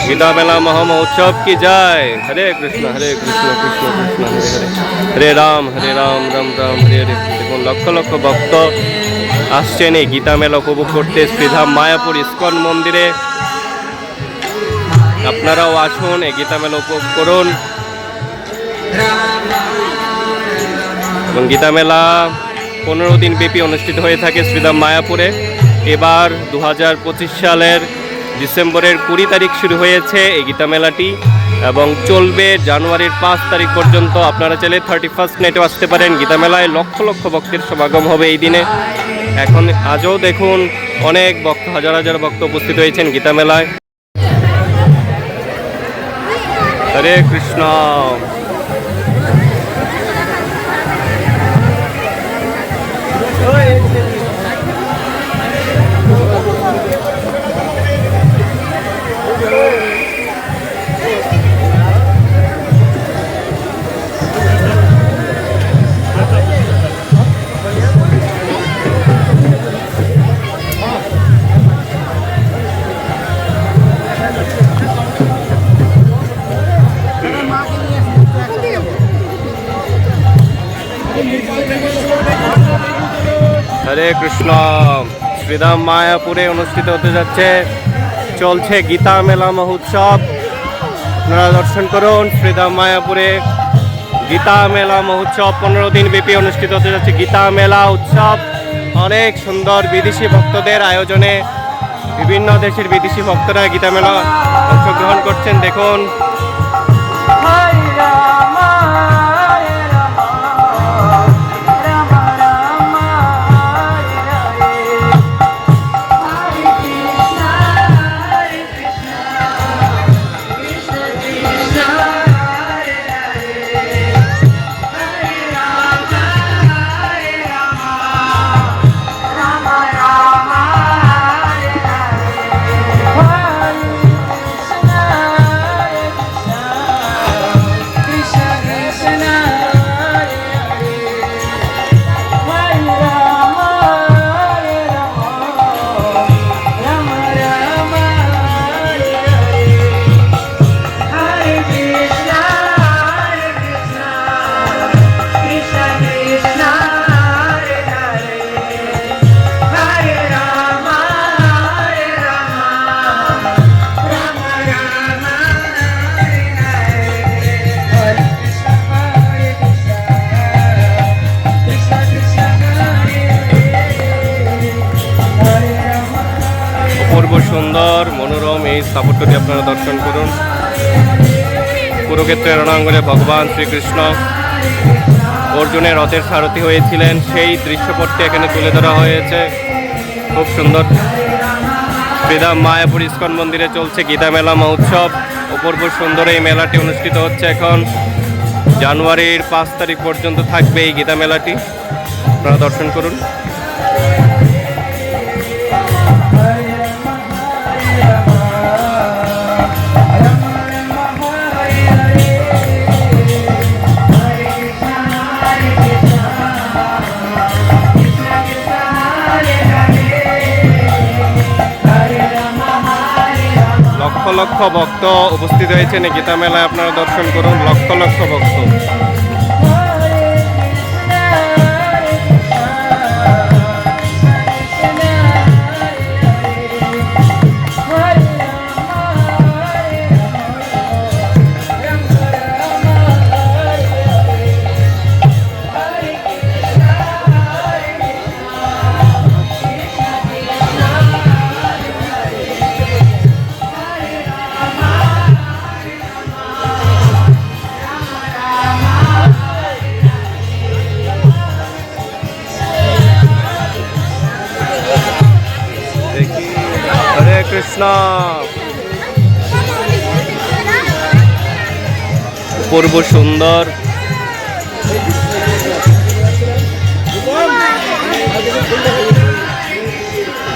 गीता मेला महामहोत्सव की जय। हरे कृष्ण कृष्ण कृष्ण हरे हरे, हरे राम राम राम हरे हरे। देखুন লক্ষ লক্ষ ভক্ত আসছেন এই গীতা মেলা উপভোগ করতে শ্রীধাম মায়াপুর ইস্কন মন্দিরে। আপনারাও আসুন, এই গীতা মেলা উপভোগ করুন। এবং গীতা মেলা 15 দিন ব্যাপী অনুষ্ঠিত হয়ে থাকে শ্রীধাম মায়াপুরে। এবার 2025 সালের ডিসেম্বরের 20 তারিখ শুরু হয়েছে এই গীতা মেলাটি এবং চলবে জানুয়ারির 5 তারিখ পর্যন্ত। আপনারা চাইলে 31 নাইটেও আসতে পারেন। গীতা মেলায় লক্ষ লক্ষ ভক্তের সমাগম হবে এই দিনে। এখন আজও দেখুন অনেক ভক্ত, হাজার হাজার ভক্ত উপস্থিত হয়েছেন গীতা মেলায়। হরে কৃষ্ণ। হরে কৃষ্ণ। শ্রীধাম মায়াপুরে অনুষ্ঠিত হতে যাচ্ছে, চলছে গীতা মেলা মহোৎসব। আপনারা দর্শন করুন শ্রীধাম মায়াপুরে গীতা মেলা মহোৎসব 15 দিন ব্যাপী অনুষ্ঠিত হতে যাচ্ছে গীতা মেলা উৎসব। অনেক সুন্দর বিদেশি ভক্তদের আয়োজনে বিভিন্ন দেশের বিদেশি ভক্তরা গীতা মেলা অংশগ্রহণ করছেন। দেখুন সুন্দর মনোরম এই স্থাপত্যটি আপনারা দর্শন করুন। কুরুক্ষেত্রের রণাঙ্গনে ভগবান শ্রীকৃষ্ণ অর্জুনের রথের সারথি হয়েছিলেন, সেই দৃশ্যপটটি এখানে তুলে ধরা হয়েছে। খুব সুন্দর। শ্রীধাম মায়াপুর ইস্কন মন্দিরে চলছে গীতা মেলা মহোৎসব। অপূর্ব সুন্দর এই মেলাটি অনুষ্ঠিত হচ্ছে এখন। জানুয়ারির 5 তারিখ পর্যন্ত থাকবে এই গীতা মেলাটি। আপনারা দর্শন করুন। লক্ষ লক্ষ ভক্ত উপস্থিত হয়েছেন এই গীতা মেলায়। আপনারা দর্শন করুন, লক্ষ লক্ষ ভক্ত। হরে কৃষ্ণ। অপূর্ব সুন্দর।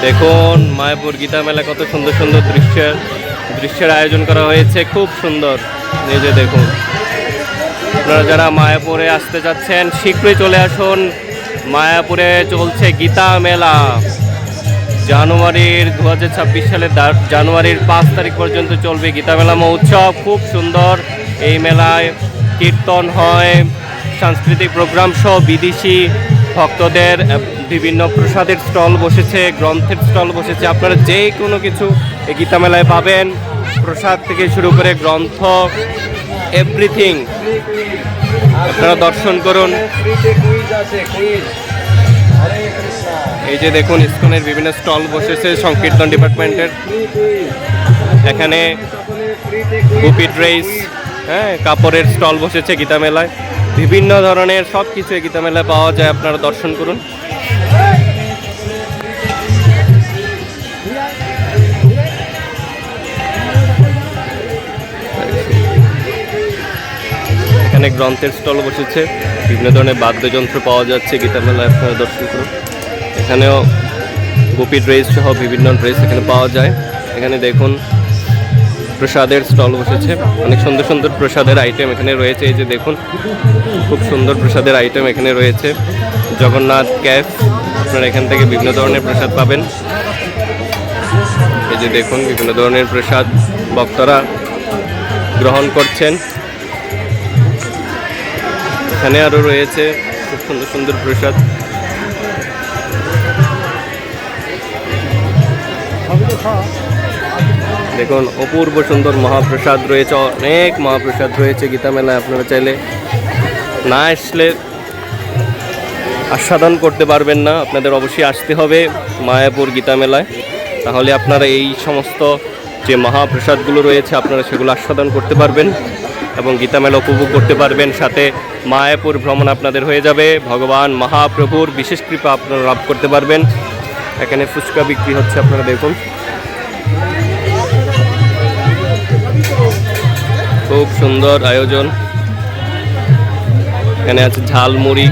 দেখুন মায়াপুর গীতা মেলা কত সুন্দর সুন্দর দৃশ্যের আয়োজন করা হয়েছে, খুব সুন্দর। নিজে দেখুন। আপনারা যারা মায়াপুরে আসতে যাচ্ছেন শীঘ্রই চলে আসুন। মায়াপুরে চলছে গীতা মেলা। জানুয়ারির 2026 সালের জানুয়ারির 5 তারিখ পর্যন্ত চলবে গীতা মেলা মহোৎসব। খুব সুন্দর এই মেলায় কীর্তন হয়, সাংস্কৃতিক প্রোগ্রাম সহ বিদেশি ভক্তদের বিভিন্ন প্রসাদের স্টল বসেছে, গ্রন্থের স্টল বসেছে। আপনারা যে কোনো কিছু এই গীতা মেলায় পাবেন, প্রসাদ থেকে শুরু করে গ্রন্থ, এভরিথিং আপনারা দর্শন করুন। এই যে দেখুন ইসকনের বিভিন্ন স্টল বসেছে সংকীর্তন ডিপার্টমেন্টের। এখানে গুপি ড্রেস, হ্যাঁ, কাপড়ের স্টল বসেছে গীতা মেলায়। বিভিন্ন ধরনের সব কিছু এই গীতা মেলায় পাওয়া যায়, আপনারা দর্শন করুন। এখানে গ্রন্থের স্টল বসেছে, বিভিন্ন ধরনের বাদ্যযন্ত্র পাওয়া যাচ্ছে গীতা মেলায়, আপনারা দর্শন করুন। এখানেও গোপী ড্রেস সহ বিভিন্ন ড্রেস এখানে পাওয়া যায়। এখানে দেখুন প্রসাদের স্টল বসেছে, অনেক সুন্দর সুন্দর প্রসাদের আইটেম এখানে রয়েছে। এই যে দেখুন খুব সুন্দর প্রসাদের আইটেম এখানে রয়েছে। জগন্নাথ ক্যাফ, আপনারা এখান থেকে বিভিন্ন ধরনের প্রসাদ পাবেন। এই যে দেখুন বিভিন্ন ধরনের প্রসাদ ভক্তরা গ্রহণ করছেন। এখানে আরও রয়েছে খুব সুন্দর সুন্দর প্রসাদ। দেখুন অপূর্ব সুন্দর মহাপ্রসাদ রয়েছে, অনেক মহাপ্রসাদ রয়েছে গীতা মেলায়। আপনারা চাইলে না আসলে আস্বাদন করতে পারবেন না, আপনাদের অবশ্যই আসতে হবে মায়াপুর গীতা মেলায়। তাহলে আপনারা এই সমস্ত যে মহাপ্রসাদগুলো রয়েছে আপনারা সেগুলো আস্বাদন করতে পারবেন এবং গীতা মেলা উপভোগ করতে পারবেন। সাথে মায়াপুর ভ্রমণ আপনাদের হয়ে যাবে, ভগবান মহাপ্রভুর বিশেষ কৃপা আপনারা লাভ করতে পারবেন। এখানে ফুচকা বিক্রি হচ্ছে, আপনারা দেখুন খুব সুন্দর আয়োজন। এখানে আছে ঝালমুড়ি,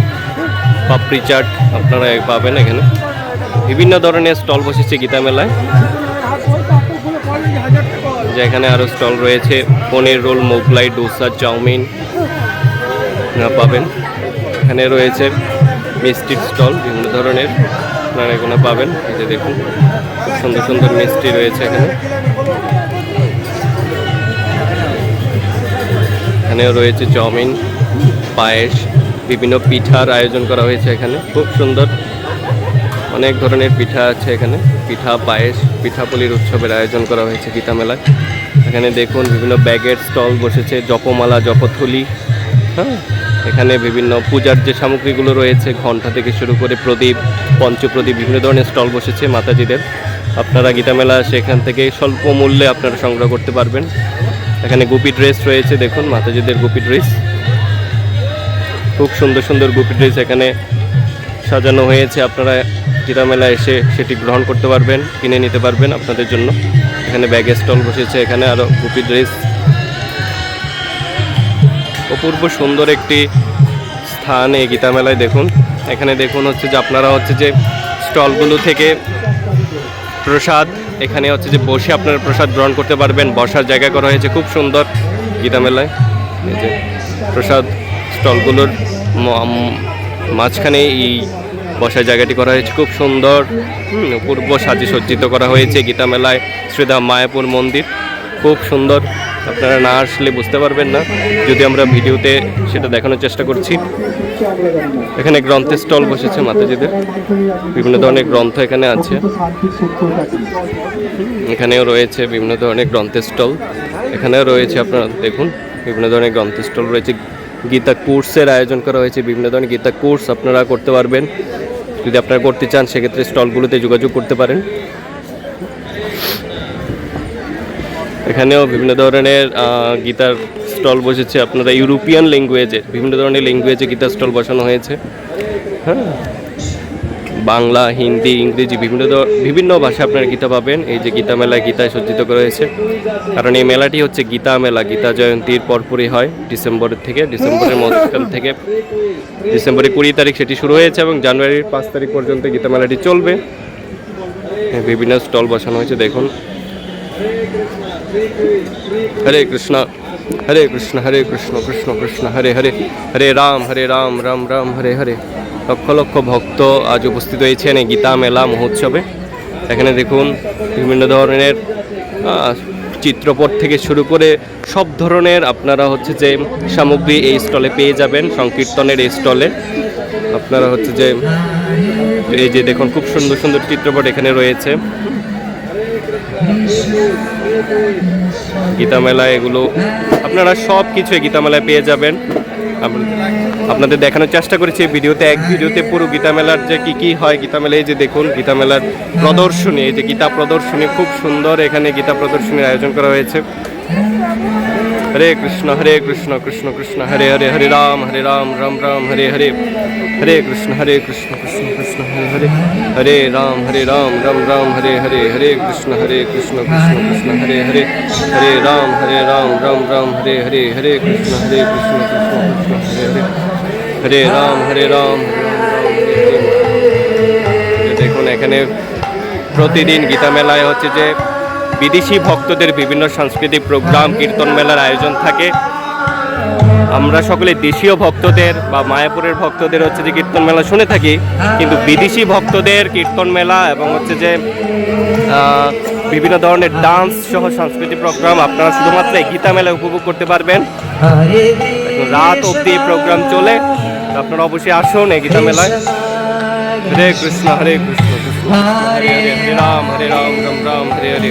পাপড়ি চাট আপনারা পাবেন। এখানে বিভিন্ন ধরনের স্টল বসেছে গীতা মেলায়। যে এখানে আরও স্টল রয়েছে, পনির রোল, মোগলাই, ডোসা, চাউমিন পাবেন। এখানে রয়েছে মিষ্টির স্টল বিভিন্ন ধরনের, আপনারা এগুলো পাবেন। এই যে দেখুন খুব সুন্দর সুন্দর মিষ্টি রয়েছে এখানে। এখানেও রয়েছে চাউমিন, পায়েস, বিভিন্ন পিঠার আয়োজন করা হয়েছে এখানে। খুব সুন্দর অনেক ধরনের পিঠা আছে এখানে, পিঠা, পায়েস, পিঠাপুলির উৎসবের আয়োজন করা হয়েছে গীতা মেলায়। এখানে দেখুন বিভিন্ন ব্যাগের স্টল বসেছে, জপমালা, জপথলি, হ্যাঁ। এখানে বিভিন্ন পূজার যে সামগ্রীগুলো রয়েছে, ঘণ্টা থেকে শুরু করে প্রদীপ, পঞ্চপ্রদীপ, বিভিন্ন ধরনের স্টল বসেছে মাতাজিদের। আপনারা গীতা মেলা সেখান থেকে স্বল্প মূল্যে আপনারা সংগ্রহ করতে পারবেন। এখানে গুপি ড্রেস রয়েছে, দেখুন মাতাজিদের গুপি ড্রেস, খুব সুন্দর সুন্দর গুপি ড্রেস এখানে সাজানো হয়েছে। আপনারা গীতা মেলা এসে সেটি গ্রহণ করতে পারবেন, কিনে নিতে পারবেন আপনাদের জন্য। এখানে ব্যাগের স্টল বসেছে, এখানে আরও গুপি ড্রেস। অপূর্ব সুন্দর একটি স্থান এই গীতা মেলায়। দেখুন এখানে দেখুন হচ্ছে যে আপনারা হচ্ছে যে স্টলগুলো থেকে প্রসাদ, এখানে হচ্ছে যে বসে আপনারা প্রসাদ গ্রহণ করতে পারবেন, বসার জায়গা করা হয়েছে খুব সুন্দর গীতা মেলায়। এই যে প্রসাদ স্টলগুলোর মাঝখানে এই বসার জায়গাটি করা হয়েছে খুব সুন্দর, অপূর্ব সাজে সজ্জিত করা হয়েছে গীতা মেলায়। শ্রীধাম মায়াপুর মন্দির খুব সুন্দর, আপনারা না আসলে বুঝতে পারবেন না, যদি আমরা ভিডিওতে সেটা দেখানোর চেষ্টা করছি। এখানে গ্রন্থের স্টল বসেছে মাতাজিদের, বিভিন্ন ধরনের গ্রন্থ এখানে আছে। এখানেও রয়েছে বিভিন্ন ধরনের গ্রন্থের স্টল, এখানেও রয়েছে আপনারা দেখুন বিভিন্ন ধরনের গ্রন্থের স্টল রয়েছে। গীতা কোর্সের আয়োজন করা হয়েছে, বিভিন্ন ধরনের গীতা কোর্স আপনারা করতে পারবেন। যদি আপনারা করতে চান সেক্ষেত্রে স্টলগুলোতে যোগাযোগ করতে পারেন। এখানেও বিভিন্ন ধরনের গীতার স্টল বসেছে, আপনারা ইউরোপিয়ান ল্যাঙ্গুয়েজে বিভিন্ন ধরনের ল্যাঙ্গুয়েজে গীতার স্টল বসানো হয়েছে, হ্যাঁ। বাংলা, হিন্দি, ইংরেজি বিভিন্ন ভাষা আপনারা গীতা পাবেন। এই যে গীতা মেলায় গীতায় সজ্জিত করা হয়েছে, কারণ এই মেলাটি হচ্ছে গীতা মেলা, গীতা জয়ন্তীর পরপরই হয় ডিসেম্বরের মধ্যখান থেকে। ডিসেম্বরের 20 তারিখ সেটি শুরু হয়েছে এবং জানুয়ারির 5 তারিখ পর্যন্ত গীতা মেলাটি চলবে। বিভিন্ন স্টল বসানো হয়েছে দেখুন। হরে কৃষ্ণ হরে কৃষ্ণ, হরে কৃষ্ণ কৃষ্ণ কৃষ্ণ হরে হরে, হরে রাম রাম রাম হরে হরে। লক্ষ লক্ষ ভক্ত আজ উপস্থিত হয়েছেন এই গীতা মেলা মহোৎসবে। এখানে দেখুন বিভিন্ন ধরনের চিত্রপট থেকে শুরু করে সব ধরনের আপনারা হচ্ছে যে সামগ্রী এই স্টলে পেয়ে যাবেন। সংকীর্তনের এই স্টলে আপনারা হচ্ছে যে এই যে দেখুন খুব সুন্দর সুন্দর চিত্রপট এখানে রয়েছে। গীতা মেলায় এগুলো আপনারা সব কিছু গীতা মেলায় পেয়ে যাবেন। আপনাদের দেখানোর চেষ্টা করেছি এই ভিডিওতে, এক ভিডিওতে পুরো গীতা মেলার যে কি হয় গীতা মেলায়। যে দেখুন গীতা মেলার প্রদর্শনী, এই যে গীতা প্রদর্শনী খুব সুন্দর, এখানে গীতা প্রদর্শনীর আয়োজন করা হয়েছে। হরে কৃষ্ণ কৃষ্ণ কৃষ্ণ হরে হরে, হরে রাম রাম রাম হরে হরে, হরে কৃষ্ণ কৃষ্ণ কৃষ্ণ হরে হরে, হরে রাম রাম রাম হরে হরে, হরে কৃষ্ণ কৃষ্ণ কৃষ্ণ হরে হরে, হরে রাম রাম রাম হরে হরে, হরে কৃষ্ণ কৃষ্ণ কৃষ্ণ হরে হরে, হরে রাম রাম। দেখুন এখানে প্রতিদিন গীতা মেলায় হচ্ছে যে বিদেশি ভক্তদের বিভিন্ন সাংস্কৃতিক প্রোগ্রাম, কীর্তন মেলার আয়োজন থাকে। আমরা সকলে দেশীয় ভক্তদের বা মায়াপুরের ভক্তদের হচ্ছে যে কীর্তন মেলা শুনে থাকি, কিন্তু বিদেশি ভক্তদের কীর্তন মেলা এবং হচ্ছে যে বিভিন্ন ধরনের ডান্স সহ সাংস্কৃতিক প্রোগ্রাম আপনারা শুধুমাত্র এই গীতা মেলায় উপভোগ করতে পারবেন। রাত অবধি এই প্রোগ্রাম চলে, আপনারা অবশ্যই আসুন এই গীতা মেলায়। হরে কৃষ্ণ কৃষ্ণ হরে হরে, হরে Ram Ram Ram Hare Hare.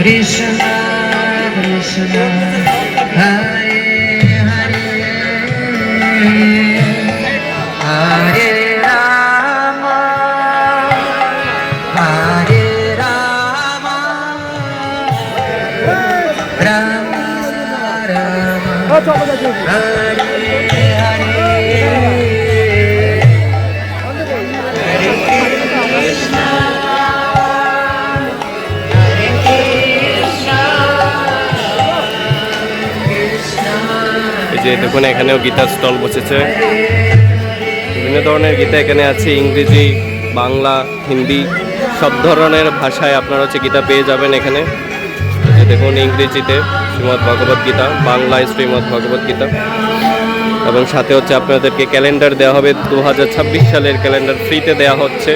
Krishna Krishna Hare Hare, Hare Rama Hare Rama, Rama Rama Hare যে দেখুন এখানেও গীতার স্টল বসেছে, বিভিন্ন ধরনের গীতা এখানে আছে, ইংরেজি, বাংলা, হিন্দি সব ধরনের ভাষায় আপনারা হচ্ছে গীতা পেয়ে যাবেন এখানে। যে দেখুন ইংরেজিতে শ্রীমদ্ ভগবত গীতা, বাংলায় শ্রীমদ্ ভগবত গীতা, এবং সাথে হচ্ছে আপনাদেরকে ক্যালেন্ডার দেওয়া হবে। 2026 সালের ক্যালেন্ডার ফ্রিতে দেওয়া হচ্ছে।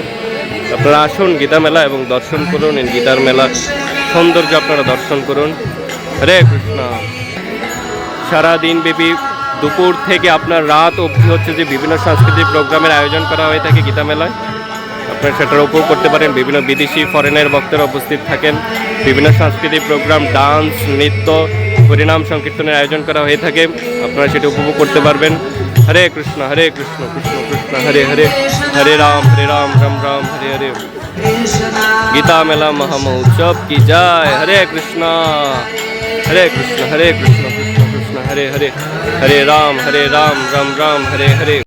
আপনারা আসুন গীতা মেলা এবং দর্শন করুন, এই গীতার মেলা সৌন্দর্য আপনারা দর্শন করুন। হরে কৃষ্ণ। সারাদিন ব্যাপী দুপুর থেকে আপনার রাত অবধি হচ্ছে যে বিভিন্ন সাংস্কৃতিক প্রোগ্রামের আয়োজন করা হয়ে থাকে গীতা মেলায়। আপনারা সেটার উপভোগ করতে পারেন। বিভিন্ন বিদেশি ফরেনের ভক্তরা উপস্থিত থাকেন। বিভিন্ন সাংস্কৃতিক প্রোগ্রাম, ডান্স, নৃত্য, হরিনাম সংকীর্তনের আয়োজন করা হয়ে থাকে। আপনারা সেটা উপভোগ করতে পারবেন। হরে কৃষ্ণ কৃষ্ণ কৃষ্ণ হরে হরে, হরে রাম রাম রাম হরে হরে। গীতা মেলা মহামহোৎসব কি জয়। হরে কৃষ্ণ কৃষ্ণ কৃষ্ণ কৃষ্ণ হরে হরে, হরে রাম রাম রাম হরে হরে।